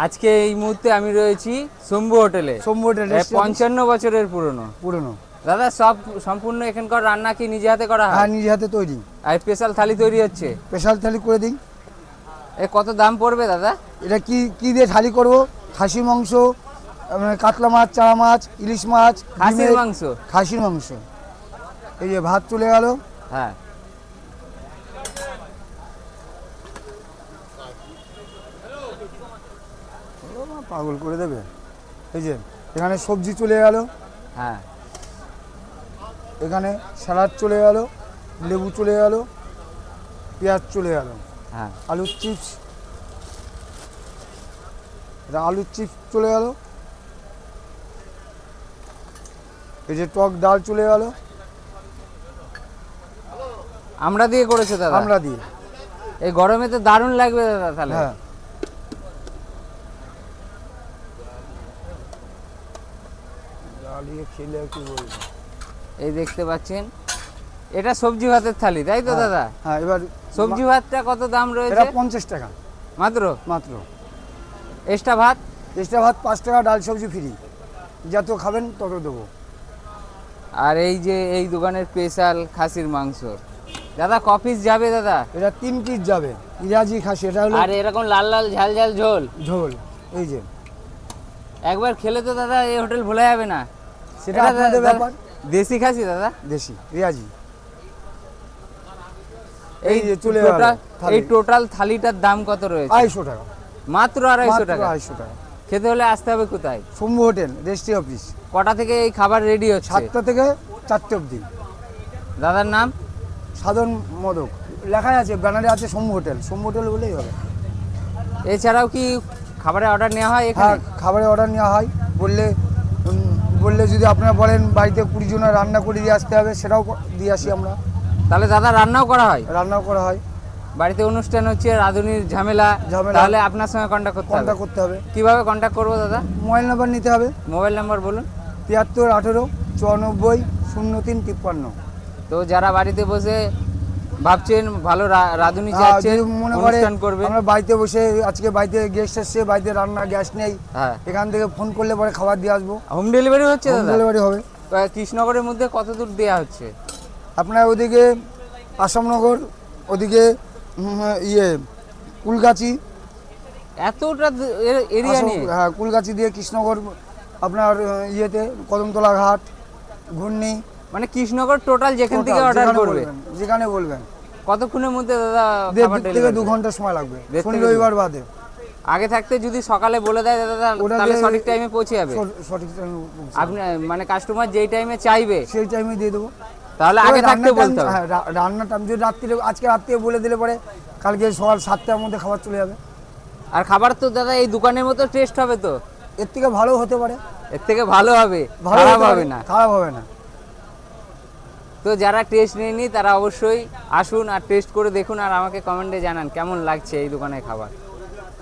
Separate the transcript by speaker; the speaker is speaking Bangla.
Speaker 1: আজকে এই মুহূর্তে আমি রয়েছি শম্ভু হোটেলে। 55 বছরের পুরনো। দাদা সব সম্পূর্ণ এখানকার রান্না কি নিজে হাতে করা হয়?
Speaker 2: হ্যাঁ, নিজে হাতে তৈরি।
Speaker 1: আর স্পেশাল থালি তৈরি হচ্ছে?
Speaker 2: স্পেশাল থালি করে দিই।
Speaker 1: কত দাম পড়বে দাদা?
Speaker 2: এটা কি দিয়ে থালি করব? খাসি মাংস, কাতলা মাছ, চারা মাছ, ইলিশ মাছ,
Speaker 1: খাসির মাংস।
Speaker 2: খাসির মাংস। এই যে ভাত চলে গেল।
Speaker 1: হ্যাঁ,
Speaker 2: পাগল করে দেবে। এই যে এখানে সবজি চলে গেল।
Speaker 1: হ্যাঁ,
Speaker 2: এখানে স্যালাড চলে গেল, লেবু চলে গেল, পেঁয়াজ চলে গেল,
Speaker 1: হ্যাঁ,
Speaker 2: আলুর চিপস, এটা আলুর চিপস চলে গেল। এই যে টক ডাল চলে গেল।
Speaker 1: আমরা দিয়ে করেছে দাদা?
Speaker 2: আমরা দিয়ে।
Speaker 1: এই গরমে তো দারুণ লাগবে দাদা তাহলে।
Speaker 2: হ্যাঁ, ডালিয়ে খেলে কি বলবো।
Speaker 1: এই দেখতে পাচ্ছেন এটা সবজি ভাতের থালি, তাই তো দাদা?
Speaker 2: হ্যাঁ, এবার
Speaker 1: সবজি ভাতটা কত দাম রয়েছে?
Speaker 2: এটা 50 টাকা
Speaker 1: মাত্র?
Speaker 2: মাত্র।
Speaker 1: এক্সট্রা ভাত?
Speaker 2: এক্সট্রা ভাত 5 টাকা, ডাল সবজি ফ্রি। যত খাবেন তত দেবো।
Speaker 1: আর এই যে এই দোকানের স্পেশাল খাসির মাংস দাদা, ক পিস যাবে দাদা?
Speaker 2: এটা 3 পিস যাবে। ইরাজি খাসি, এটা হলো
Speaker 1: আর এরকম লাল লাল ঝাল ঝাল ঝোল
Speaker 2: ঝোল। এই যে
Speaker 1: একবার খেলে তো দাদা এই হোটেল ভোলা যাবে না।
Speaker 2: সেটা আপনাদের ব্যাপার।
Speaker 1: দেশি খাসি দাদা?
Speaker 2: দেশি রিয়াজি।
Speaker 1: এই যে চলে গেল। এই টোটাল থালিটার দাম কত রয়েছে?
Speaker 2: 250 টাকা
Speaker 1: মাত্র 250 টাকা?
Speaker 2: 250 টাকা।
Speaker 1: খেতে হলে আসতে হবে কোথায়?
Speaker 2: Shambhu hotel, registry office.
Speaker 1: কটা থেকে এই খাবার রেডি হচ্ছে?
Speaker 2: 7টা থেকে 4টে অবধি।
Speaker 1: দাদার নাম?
Speaker 2: সাধন মোদক লেখাই আছে, ব্যানারে আছে শম্ভু হোটেল। শম্ভু হোটেল বলেই হবে।
Speaker 1: এছাড়াও কি খাবারের অর্ডার নেওয়া হয় এখানে?
Speaker 2: হ্যাঁ, খাবারের অর্ডার নেওয়া হয়। বললে যদি আপনারা বলেন বাড়িতে 20 জনের রান্না করে দিয়ে আসতে হবে, সেটাও দিয়ে আসি আমরা।
Speaker 1: তাহলে দাদা রান্নাও করা হয়?
Speaker 2: রান্নাও করা হয়।
Speaker 1: বাড়িতে অনুষ্ঠান হচ্ছে, রাঁধুনির ঝামেলা, তাহলে আপনার সঙ্গে কন্ট্যাক্ট করতে হবে। কিভাবে কন্ট্যাক্ট করব দাদা?
Speaker 2: মোবাইল নাম্বার নিতে হবে।
Speaker 1: মোবাইল নাম্বার বলুন।
Speaker 2: 73 18 94 03 53।
Speaker 1: তো যারা বাড়িতে বসে ভাবছেন ভালো রাঁধুনি চাচ্ছেন,
Speaker 2: মনে করে
Speaker 1: অনুষ্ঠান করবে,
Speaker 2: আমরা বাড়িতে বসে আজকে বাড়িতে গেস্ট এসছে, বাড়িতে রান্না গ্যাস নেই,
Speaker 1: হ্যাঁ,
Speaker 2: এখান থেকে ফোন করলে পরে খাবার দিয়ে আসবো।
Speaker 1: হোম ডেলিভারি হচ্ছে
Speaker 2: হোম
Speaker 1: দাদা?
Speaker 2: ডেলিভারি হবে।
Speaker 1: কৃষ্ণনগরের মধ্যে কত দূর দেওয়া হচ্ছে?
Speaker 2: আপনার ওদিকে আসামনগর, ওদিকে কুলগাছি,
Speaker 1: এতটা এরিয়া নিয়ে?
Speaker 2: হ্যাঁ, কুলগাছি দিয়ে কৃষ্ণনগর, আপনার ইয়েতে কদমতলা ঘাট, ঘূর্ণি,
Speaker 1: মানে কৃষ্ণনগর টোটাল যেখান থেকে অর্ডার করবে,
Speaker 2: যেখানে বলবেন।
Speaker 1: কতক্ষণের মধ্যে দাদা?
Speaker 2: 1.5 থেকে 2 ঘন্টা সময় লাগবে, শনি রবিবার বাদে।
Speaker 1: আগে থাকতে যদি সকালে বলে দেয় দাদা, তাহলে সঠিক টাইমে পৌঁছে যাবে?
Speaker 2: সঠিক টাইমে
Speaker 1: আপনি মানে কাস্টমার যেই টাইমে চাইবে
Speaker 2: সেই টাইমে দিয়ে দেবো।
Speaker 1: তাহলে আগে থাকতে বলতে হবে?
Speaker 2: হ্যাঁ, রান্নার টাইম যদি রাত্রিরে, আজকে রাত্রিরে বলে দিলে পরে কালকে সকাল 7টার মধ্যে খাবার চলে যাবে।
Speaker 1: আর খাবার তো দাদা এই দোকানের মতো টেস্ট হবে তো?
Speaker 2: এর থেকে ভালো হতে পারে।
Speaker 1: এর থেকে ভালো হবে, খারাপ হবে না?
Speaker 2: খারাপ হবে না।
Speaker 1: তো যারা টেস্ট নেয়নি তারা অবশ্যই আসুন আর টেস্ট করে দেখুন, আর আমাকে কমেন্টে জানান কেমন লাগছে এই দোকানের খাবার।